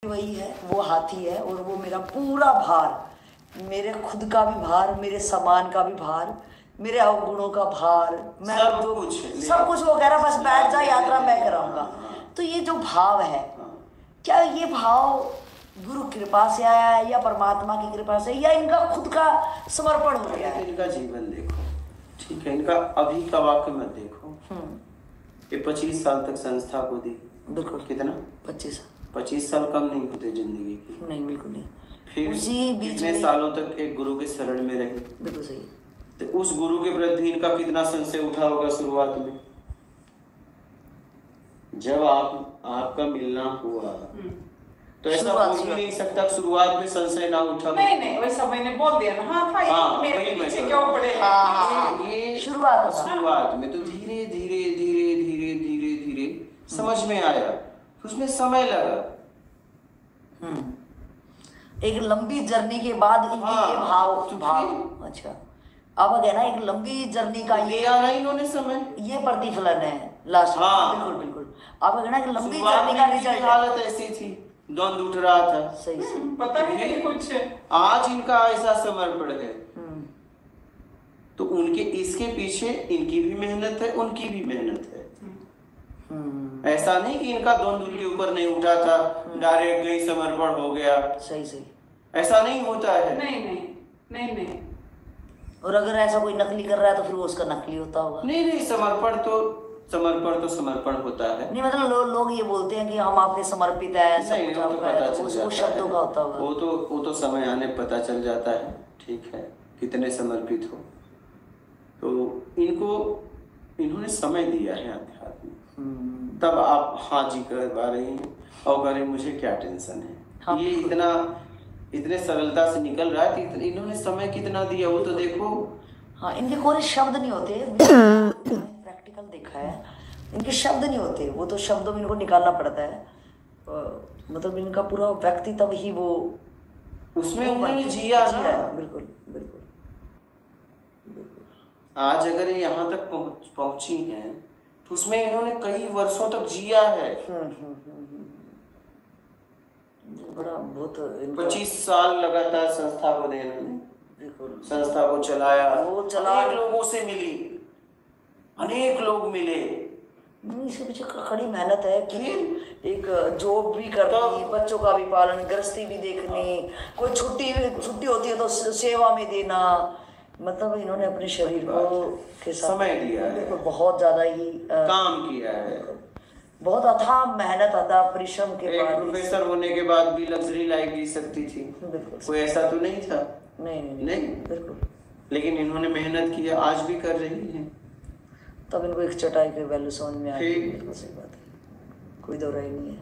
वही है, वो हाथी है और वो मेरा पूरा भार, मेरे खुद का भी भार, मेरे सामान का भी भार, मेरे अवगुणों का भार, मैं सब कुछ वो कह रहा बस बैठ जा, यात्रा मैं कराऊंगा। तो ये जो भाव है, क्या ये भाव गुरु कृपा से आया है या परमात्मा की कृपा से या इनका खुद का समर्पण हो गया है? इनका जीवन देखो, ठीक है, इनका अभी का वाक्य मत देखो। ये 25 साल तक संस्था को दी। बिल्कुल। कितना? 25 साल कम नहीं होते जिंदगी की। नहीं, बिल्कुल नहीं। फिर उसी बीच कितने सालों तक एक गुरु के शरण में रहे। बिल्कुल सही। तो उस गुरु के प्रति इनका कितना संशय उठा होगा शुरुआत में, जब आपका मिलना हुआ। तो ऐसा हो ही नहीं सकता शुरुआत में संशय ना उठा। नहीं वैसा मैंने बोल दिया ना। हाँ, मेरे पीछे क्यों पड़े? ये शुरुआत में तो धीरे धीरे धीरे धीरे धीरे धीरे समझ में आया, उसमें समय लगा। एक लंबी जर्नी के बाद इनके भाव अच्छा अब है ना, एक लंबी जर्नी का ये इन्होंने समय, ये प्रतिफलन है लास्ट। बिल्कुल अब है ना, एक लंबी जर्नी का रिजल्ट। हालत ऐसी थी, द्वंद उठ रहा था। सही पता भी नहीं कुछ। आज इनका ऐसा समर्पण है, तो उनके इसके पीछे इनकी भी मेहनत है, उनकी भी मेहनत है। ऐसा नहीं कि इनका द्वंद उनके ऊपर नहीं उठा था, डायरेक्ट गई समर्पण हो गया। सही ऐसा नहीं होता है। नहीं। और अगर ऐसा कोई नकली कर रहा है तो फिर वो उसका नकली होता होगा। नहीं, समर्पण तो समर्पण होता है। नहीं मतलब लोग ये बोलते हैं कि हम आपके समर्पित है, सब कुछ आपका है, वो शब्दों का होता होगा। वो तो समय आने पता चल जाता है, ठीक है, कितने समर्पित हो। तो इन्होंने समय दिया है अध्यात्म, तब आप हाँ जी कर पा रही हैं और कह रहे मुझे क्या टेंशन है। हाँ, ये इतने सरलता से निकल रहा है। इन्होंने समय कितना दिया वो तो देखो। हाँ, इनके कोई शब्द नहीं होते, प्रैक्टिकल देखा है, इनके शब्द नहीं होते, वो तो शब्दों में इनको निकालना पड़ता है। मतलब इनका पूरा व्यक्तित्व ही वो उसमें उन्होंने जिया ना। बिल्कुल। आज अगर यहाँ तक पहुंची हैं तो उसमें इन्होंने कई वर्षों तक जिया है। बड़ा बहुत 25 साल लगातार संस्था को दे, इन्होंने संस्था को चलाया। अनेक लोगों से मिली, अनेक लोग मिले। इसके पीछे कड़ी मेहनत है कि एक जॉब भी करनी, बच्चों का भी पालन, गृहस्थी भी देखनी, कोई छुट्टी होती है तो सेवा में देना। मतलब इन्होंने अपने शरीर को के साथ समय दिया है, बहुत ज्यादा ही काम किया है, बहुत अथाह मेहनत, अथाह परिश्रम के बाद। प्रोफेसर होने के बाद भी लग्जरी लाइफ जी सकती थी, कोई ऐसा तो नहीं था। नहीं बिल्कुल। लेकिन इन्होंने मेहनत की, आज भी कर रही है। तब इनको एक चटाई के वैल्यू समझ में आ गई। सही बात है, कोई दो राय नहीं है।